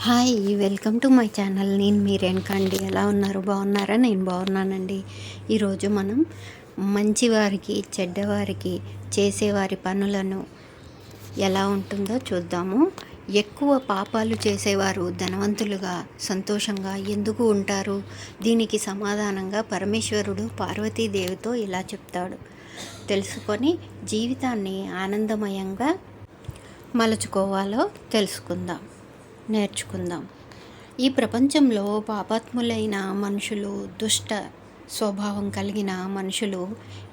Hi, welcome to my channel. నేను మీ రేణుక అండి. ఎలా ఉన్నారు? బాగున్నారా? నేను బాగున్నానండి. ఈరోజు మనం మంచివారికి చెడ్డవారికి చేసేవారి పనులను ఎలా ఉంటుందో చూద్దాము. ఎక్కువ పాపాలు చేసేవారు ధనవంతులుగా సంతోషంగా ఎందుకు ఉంటారు? దీనికి సమాధానంగా పరమేశ్వరుడు పార్వతీదేవితో ఇలా చెప్తాడు. తెలుసుకొని జీవితాన్ని ఆనందమయంగా మలుచుకోవాలో నేర్చుకుందాం. ఈ ప్రపంచంలో పాపాత్ములైన మనుషులు, దుష్ట స్వభావం కలిగిన మనుషులు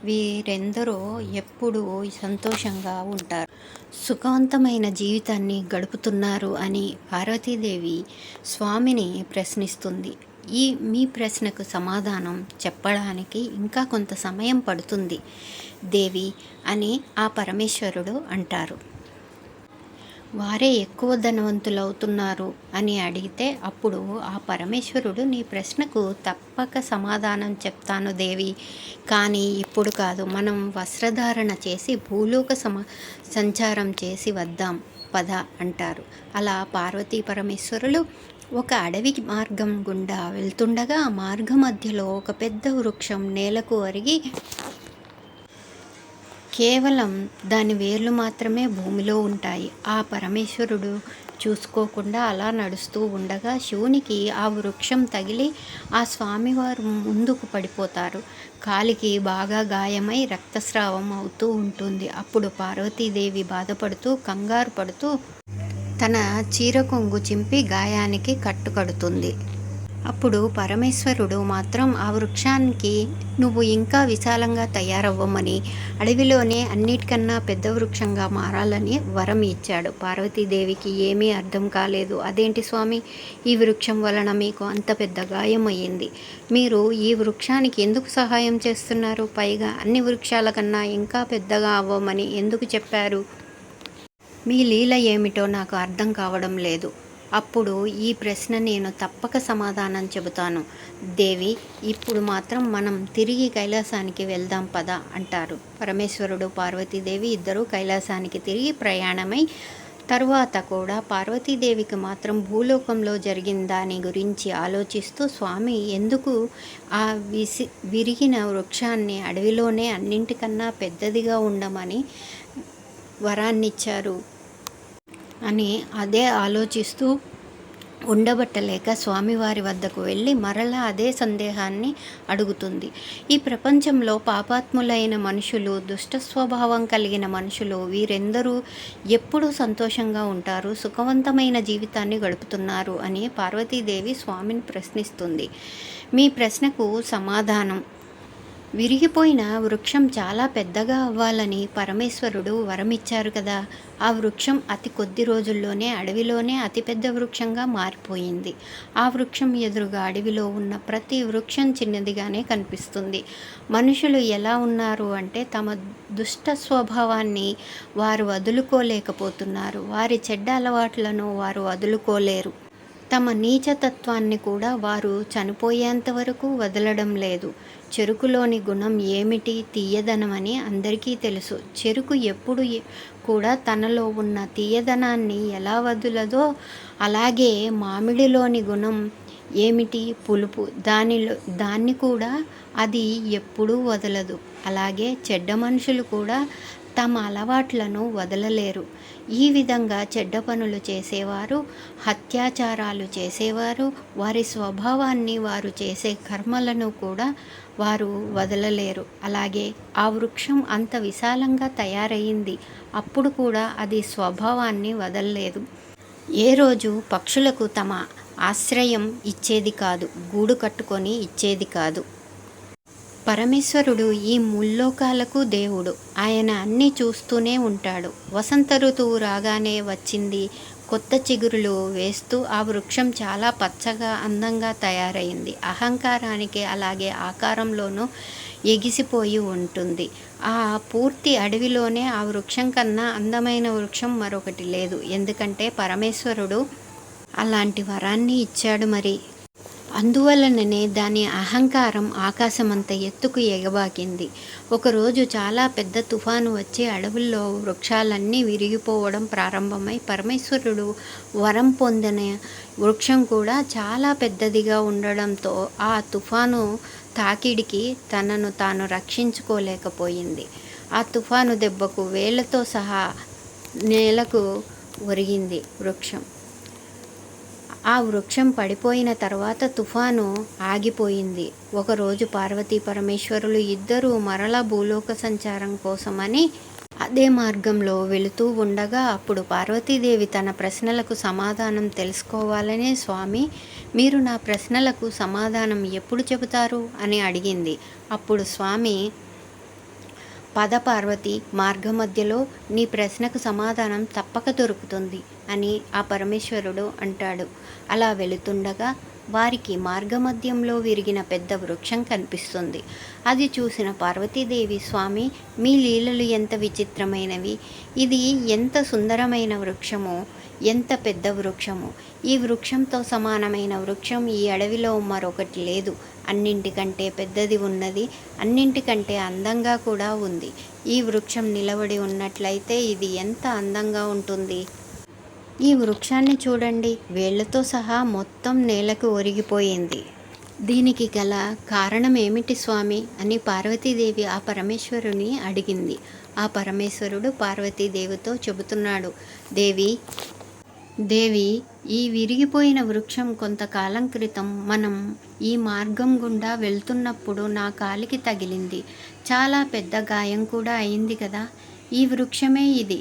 వీరెందరో ఎప్పుడూ సంతోషంగా ఉంటారు, సుఖవంతమైన జీవితాన్ని గడుపుతున్నారు అని పార్వతీదేవి స్వామిని ప్రశ్నిస్తుంది. మీ ప్రశ్నకు సమాధానం చెప్పడానికి ఇంకా కొంత సమయం పడుతుంది దేవి అని ఆ పరమేశ్వరుడు అంటారు. వారే ఎక్కువ ధనవంతులవుతున్నారు అని అడిగితే అప్పుడు ఆ పరమేశ్వరుడు, నీ ప్రశ్నకు తప్పక సమాధానం చెప్తాను దేవి, కానీ ఇప్పుడు కాదు. మనం వస్త్రధారణ చేసి భూలోక సంచారం చేసి వద్దాం పద అంటారు. అలా పార్వతీ పరమేశ్వరులు ఒక అడవి మార్గం గుండా వెళ్తుండగా ఆ మార్గ మధ్యలో ఒక పెద్ద వృక్షం నేలకు ఒరిగి కేవలం దాని వేర్లు మాత్రమే భూమిలో ఉంటాయి. ఆ పరమేశ్వరుడు చూసుకోకుండా అలా నడుస్తూ ఉండగా శివునికి ఆ వృక్షం తగిలి ఆ స్వామివారు ముందుకు పడిపోతారు. కాలికి బాగా గాయమై రక్తస్రావం అవుతూ ఉంటుంది. అప్పుడు పార్వతీదేవి బాధపడుతూ కంగారు పడుతూ తన చీర కొంగు చింపి గాయానికి కట్టుకడుతుంది. అప్పుడు పరమేశ్వరుడు మాత్రం ఆ వృక్షానికి నువ్వు ఇంకా విశాలంగా తయారవ్వమని, అడవిలోనే అన్నిటికన్నా పెద్ద వృక్షంగా మారాలని వరం ఇచ్చాడు. పార్వతీదేవికి ఏమీ అర్థం కాలేదు. అదేంటి స్వామి, ఈ వృక్షం వలన మీకు అంత పెద్ద గాయం అయ్యింది, మీరు ఈ వృక్షానికి ఎందుకు సహాయం చేస్తున్నారు? పైగా అన్ని వృక్షాల కన్నా ఇంకా పెద్దగా అవ్వమని ఎందుకు చెప్పారు? మీ లీల ఏమిటో నాకు అర్థం కావడం లేదు. అప్పుడు ఈ ప్రశ్న నేను తప్పక సమాధానం చెబుతాను దేవి, ఇప్పుడు మాత్రం మనం తిరిగి కైలాసానికి వెళ్దాం పద అంటారు. పరమేశ్వరుడు పార్వతీదేవి ఇద్దరూ కైలాసానికి తిరిగి ప్రయాణమై తరువాత కూడా పార్వతీదేవికి మాత్రం భూలోకంలో జరిగిన దాని గురించి ఆలోచిస్తూ స్వామి ఎందుకు ఆ విరిగిన వృక్షాన్ని అడవిలోనే అన్నింటికన్నా పెద్దదిగా ఉండమని వరాన్నిచ్చారు అని అదే ఆలోచిస్తూ ఉండబట్టలేక స్వామివారి వద్దకు వెళ్ళి మరలా అదే సందేహాన్ని అడుగుతుంది. ఈ ప్రపంచంలో పాపాత్ములైన మనుషులు, దుష్ట స్వభావం కలిగిన మనుషులు వీరెందరూ ఎప్పుడూ సంతోషంగా ఉంటారు, సుఖవంతమైన జీవితాన్ని గడుపుతున్నారు అని పార్వతీదేవి స్వామిని ప్రశ్నిస్తుంది. మీ ప్రశ్నకు సమాధానం, విరిగిపోయిన వృక్షం చాలా పెద్దగా అవ్వాలని పరమేశ్వరుడు వరమిచ్చారు కదా. ఆ వృక్షం అతి కొద్ది రోజుల్లోనే అడవిలోనే అతిపెద్ద వృక్షంగా మారిపోయింది. ఆ వృక్షం ఎదురుగా అడవిలో ఉన్న ప్రతి వృక్షం చిన్నదిగానే కనిపిస్తుంది. మనుషులు ఎలా ఉన్నారు అంటే తమ దుష్ట స్వభావాన్ని వారు వదులుకోలేకపోతున్నారు. వారి చెడ్డ అలవాట్లను వారు వదులుకోలేరు. తమ నీచతత్వాన్ని కూడా వారు చనిపోయేంత వరకు వదలడం లేదు. చెరుకులోని గుణం ఏమిటి? తీయదనమని అందరికీ తెలుసు. చెరుకు ఎప్పుడు కూడా తనలో ఉన్న తీయదనాన్ని ఎలా వదలదో అలాగే మామిడిలోని గుణం ఏమిటి? పులుపు. దాన్ని కూడా అది ఎప్పుడూ వదలదు. అలాగే చెడ్డ మనుషులు కూడా తమ అలవాట్లను వదలలేరు. ఈ విధంగా చెడ్డ పనులు చేసేవారు, అత్యాచారాలు చేసేవారు, వారి స్వభావాన్ని, వారు చేసే కర్మలను కూడా వారు వదలలేరు. అలాగే ఆ వృక్షం అంత విశాలంగా తయారయింది, అప్పుడు కూడా అది స్వభావాన్ని వదలలేదు. ఏ రోజు పక్షులకు తమ ఆశ్రయం ఇచ్చేది కాదు, గూడు కట్టుకొని ఇచ్చేది కాదు. పరమేశ్వరుడు ఈ ముల్లోకాలకు దేవుడు. ఆయన అన్నీ చూస్తూనే ఉంటాడు. వసంత ఋతువు రాగానే వచ్చింది కొత్త చిగురులు వేస్తూ ఆ వృక్షం చాలా పచ్చగా అందంగా తయారైంది. అహంకారానికి అలాగే ఆకారంలోనూ ఎగిసిపోయి ఉంటుంది. ఆ పూర్తి అడవిలోనే ఆ వృక్షం కన్నా అందమైన వృక్షం మరొకటి లేదు. ఎందుకంటే పరమేశ్వరుడు అలాంటి వరాన్ని ఇచ్చాడు మరి. అందువలననే దాని అహంకారం ఆకాశమంత ఎత్తుకు ఎగబాకింది. ఒకరోజు చాలా పెద్ద తుఫాను వచ్చి అడవుల్లో వృక్షాలన్నీ విరిగిపోవడం ప్రారంభమై పరమేశ్వరుడు వరం పొందిన వృక్షం కూడా చాలా పెద్దదిగా ఉండడంతో ఆ తుఫాను తాకిడికి తనను తాను రక్షించుకోలేకపోయింది. ఆ తుఫాను దెబ్బకు వేళ్ళతో సహా నేలకు ఒరిగింది వృక్షం. ఆ వృక్షం పడిపోయిన తర్వాత తుఫాను ఆగిపోయింది. ఒకరోజు పార్వతీ పరమేశ్వరులు ఇద్దరూ మరలా భూలోక సంచారం కోసమని అదే మార్గంలో వెళుతూ ఉండగా అప్పుడు పార్వతీదేవి తన ప్రశ్నలకు సమాధానం తెలుసుకోవాలనే, స్వామి మీరు నా ప్రశ్నలకు సమాధానం ఎప్పుడు చెబుతారు అని అడిగింది. అప్పుడు స్వామి, పద పార్వతి, మార్గమధ్యలో నీ ప్రశ్నకు సమాధానం తప్పక దొరుకుతుంది అని ఆ పరమేశ్వరుడు అంటాడు. అలా వెళుతుండగా వారికి మార్గమధ్యంలో విరిగిన పెద్ద వృక్షం కనిపిస్తుంది. అది చూసిన పార్వతీదేవి, స్వామి మీ లీలలు ఎంత విచిత్రమైనవి, ఇది ఎంత సుందరమైన వృక్షమో, ఎంత పెద్ద వృక్షమో, ఈ వృక్షంతో సమానమైన వృక్షం ఈ అడవిలో మరొకటి లేదు, అన్నింటికంటే పెద్దది ఉన్నది, అన్నింటికంటే అందంగా కూడా ఉంది. ఈ వృక్షం నిలబడి ఉన్నట్లయితే ఇది ఎంత అందంగా ఉంటుంది. ఈ వృక్షాన్ని చూడండి, వేళ్లతో సహా మొత్తం నేలకు ఒరిగిపోయింది. దీనికి గల కారణం ఏమిటి స్వామి అని పార్వతీదేవి ఆ పరమేశ్వరుని అడిగింది. ఆ పరమేశ్వరుడు పార్వతీదేవితో చెబుతున్నాడు, దేవి ఈ విరిగిపోయిన వృక్షం కొంతకాలం క్రితం మనం ఈ మార్గం గుండా వెళ్తున్నప్పుడు నా కాలికి తగిలింది. చాలా పెద్ద గాయం కూడా అయింది కదా. ఈ వృక్షమే ఇది.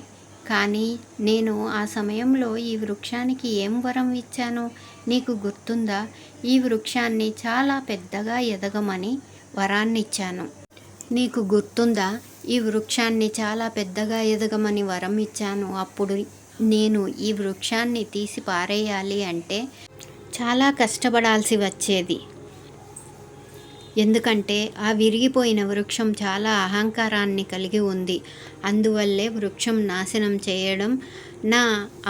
కానీ నేను ఆ సమయంలో ఈ వృక్షానికి ఏం వరం ఇచ్చానో నీకు గుర్తుందా? ఈ వృక్షాన్ని చాలా పెద్దగా ఎదగమని వరాన్నిచ్చాను. నీకు గుర్తుందా? ఈ వృక్షాన్ని చాలా పెద్దగా ఎదగమని వరం ఇచ్చాను. అప్పుడు నేను ఈ వృక్షాన్ని తీసి పారేయాలి అంటే చాలా కష్టపడాల్సి వచ్చేది. ఎందుకంటే ఆ విరిగిపోయిన వృక్షం చాలా అహంకారాన్ని కలిగి ఉంది. అందువల్లే వృక్షం నాశనం చేయడం నా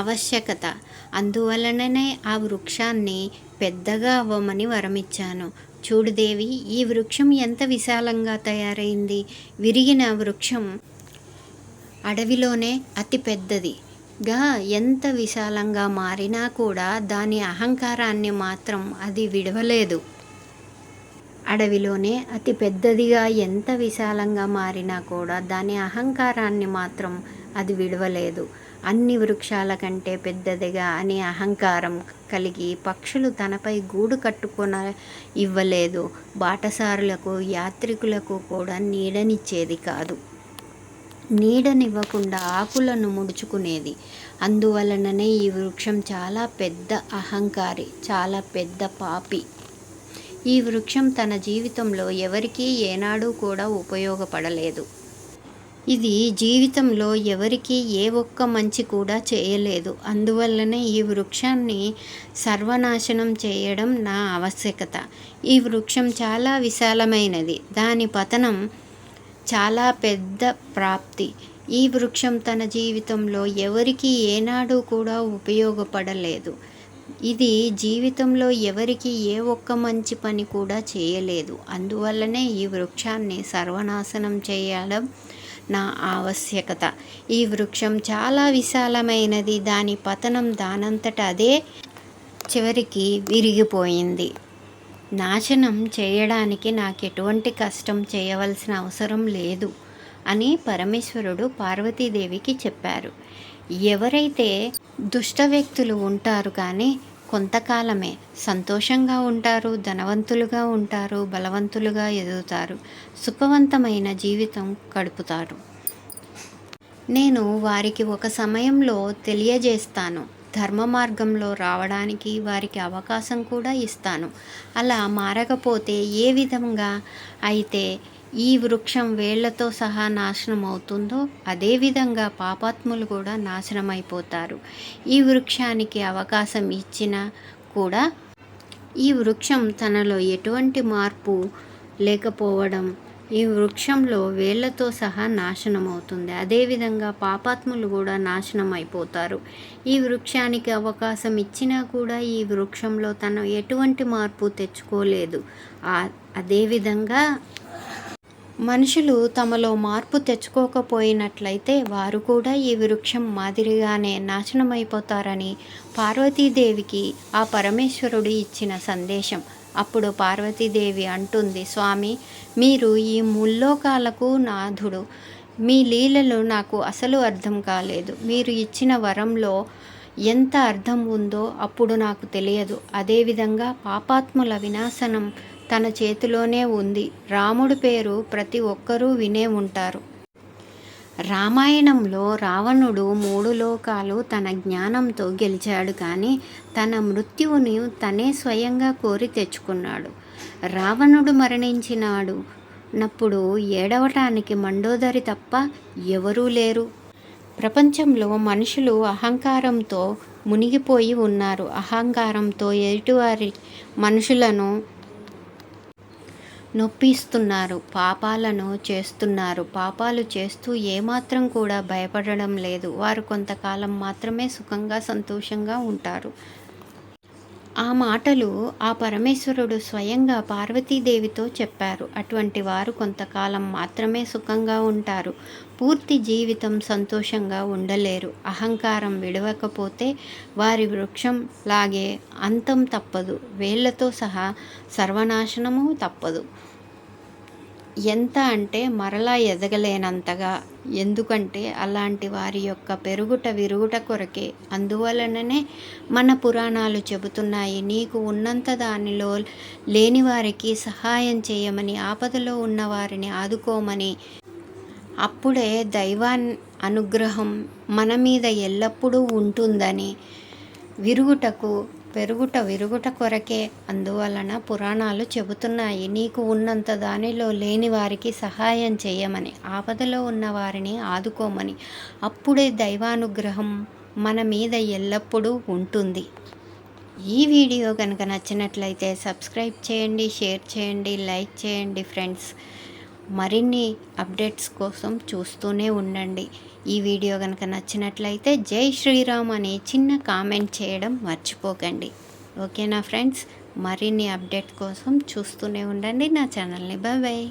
ఆవశ్యకత. అందువలననే ఆ వృక్షాన్ని పెద్దగా అవ్వమని వరమిచ్చాను. చూడు దేవి, ఈ వృక్షం ఎంత విశాలంగా తయారైంది. విరిగిన వృక్షం అడవిలోనే అతి పెద్దదిగా ఎంత విశాలంగా మారినా కూడా దాని అహంకారాన్ని మాత్రం అది విడవలేదు. అడవిలోనే అతి పెద్దదిగా ఎంత విశాలంగా మారినా కూడా దాని అహంకారాన్ని మాత్రం అది విడవలేదు. అన్ని వృక్షాల కంటే పెద్దదిగా అని అహంకారం కలిగి పక్షులు తనపై గూడు కట్టుకొన ఇవ్వలేదు. బాటసారులకు, యాత్రికులకు కూడా నీడనిచ్చేది కాదు. నీడనివ్వకుండా ఆకులను ముడుచుకునేది. అందువలననే ఈ వృక్షం చాలా పెద్ద అహంకారి, చాలా పెద్ద పాపి. ఈ వృక్షం తన జీవితంలో ఎవరికీ ఏనాడూ కూడా ఉపయోగపడలేదు. ఇది జీవితంలో ఎవరికీ ఏ ఒక్క మంచి కూడా చేయలేదు. అందువల్లనే ఈ వృక్షాన్ని సర్వనాశనం చేయడం నా ఆవశ్యకత. ఈ వృక్షం చాలా విశాలమైనది. దాని పతనం చాలా పెద్ద ప్రాప్తి. ఈ వృక్షం తన జీవితంలో ఎవరికీ ఏనాడూ కూడా ఉపయోగపడలేదు. ఇది జీవితంలో ఎవరికి ఏ ఒక్క మంచి పని కూడా చేయలేదు. అందువల్లనే ఈ వృక్షాన్ని సర్వనాశనం చేయడం నా ఆవశ్యకత. ఈ వృక్షం చాలా విశాలమైనది. దాని పతనం దానంతట అదే చివరికి విరిగిపోయింది. నాశనం చేయడానికి నాకు ఎటువంటి కష్టం చేయవలసిన అవసరం లేదు అని పరమేశ్వరుడు పార్వతీదేవికి చెప్పారు. ఎవరైతే దుష్ట వ్యక్తులు ఉంటారు కానీ కొంతకాలమే సంతోషంగా ఉంటారు, ధనవంతులుగా ఉంటారు, బలవంతులుగా ఎదుగుతారు, సుఖవంతమైన జీవితం గడుపుతారు. నేను వారికి ఒక సమయంలో తెలియజేస్తాను. ధర్మ మార్గంలో రావడానికి వారికి అవకాశం కూడా ఇస్తాను. అలా మారకపోతే ఏ విధంగా అయితే ఈ వృక్షం వేళ్లతో సహా నాశనం అవుతుందో అదేవిధంగా పాపాత్ములు కూడా నాశనమైపోతారు. ఈ వృక్షానికి అవకాశం ఇచ్చినా కూడా ఈ వృక్షం తనలో ఎటువంటి మార్పు లేకపోవడం ఈ వృక్షంలో వేళ్లతో సహా నాశనం అవుతుంది. అదేవిధంగా పాపాత్ములు కూడా నాశనం అయిపోతారు. ఈ వృక్షానికి అవకాశం ఇచ్చినా కూడా ఈ వృక్షంలో తను ఎటువంటి మార్పు తెచ్చుకోలేదు. అదేవిధంగా మనుషులు తమలో మార్పు తెచ్చుకోకపోయినట్లయితే వారు కూడా ఈ వృక్షం మాదిరిగానే నాశనమైపోతారని పార్వతీదేవికి ఆ పరమేశ్వరుడు ఇచ్చిన సందేశం. అప్పుడు పార్వతీదేవి అంటుంది, స్వామి, మీరు ఈ ముల్లోకాలకు నాథుడు. మీ లీలలు నాకు అసలు అర్థం కాలేదు. మీరు ఇచ్చిన వరంలో ఎంత అర్థం ఉందో అప్పుడు నాకు తెలియదు. అదేవిధంగా పాపాత్ముల వినాశనం తన చేతిలోనే ఉంది. రాముడి పేరు ప్రతి ఒక్కరూ వినే ఉంటారు. రామాయణంలో రావణుడు 3 లోకాలు తన జ్ఞానంతో గెలిచాడు, కానీ తన మృత్యువుని తనే స్వయంగా కోరి తెచ్చుకున్నాడు. రావణుడు మరణించినాడు నప్పుడు ఏడవటానికి మండోదరి తప్ప ఎవరూ లేరు. ప్రపంచంలో మనుషులు అహంకారంతో మునిగిపోయి ఉన్నారు. అహంకారంతో ఎదుటివారి మనుషులను నొప్పిస్తున్నారు, పాపాలను చేస్తున్నారు. పాపాలు చేస్తూ ఏమాత్రం కూడా భయపడడం లేదు. వారు కొంతకాలం మాత్రమే సుఖంగా సంతోషంగా ఉంటారు. ఆ మాటలు ఆ పరమేశ్వరుడు స్వయంగా పార్వతీదేవితో చెప్పారు. అటువంటి వారు కొంతకాలం మాత్రమే సుఖంగా ఉంటారు. పూర్తి జీవితం సంతోషంగా ఉండలేరు. అహంకారం విడవకపోతే వారి వృక్షం లాగే అంతం తప్పదు. వేళ్లతో సహా సర్వనాశనము తప్పదు. ఎంత అంటే మరలా ఎదగలేనంతగా. ఎందుకంటే అలాంటి వారి యొక్క పెరుగుట విరుగుట కొరకే. అందువలననే మన పురాణాలు చెబుతున్నాయి, నీకు ఉన్నంత దానిలో లేని వారికి సహాయం చేయమని, ఆపదలో ఉన్న వారిని ఆదుకోమని. అప్పుడే దైవాన్ అనుగ్రహం మన మీద ఎల్లప్పుడూ ఉంటుందని. విరుగుట కొరకే. అందువలన పురాణాలు చెబుతున్నాయి, నీకు ఉన్నంత దానిలో లేని వారికి సహాయం చేయమని, ఆపదలో ఉన్న వారిని ఆదుకోమని. అప్పుడే దైవానుగ్రహం మన మీద ఎల్లప్పుడూ ఉంటుంది. ఈ వీడియో కనుక నచ్చినట్లయితే సబ్స్క్రైబ్ చేయండి, షేర్ చేయండి, లైక్ చేయండి ఫ్రెండ్స్. మరిన్ని అప్డేట్స్ కోసం చూస్తూనే ఉండండి. ఈ వీడియో కనుక నచ్చినట్లయితే జై శ్రీరామ్ అని చిన్న కామెంట్ చేయడం మర్చిపోకండి. ఓకేనా ఫ్రెండ్స్? మరిన్ని అప్డేట్ కోసం చూస్తూనే ఉండండి నా ఛానల్ని. Bye bye.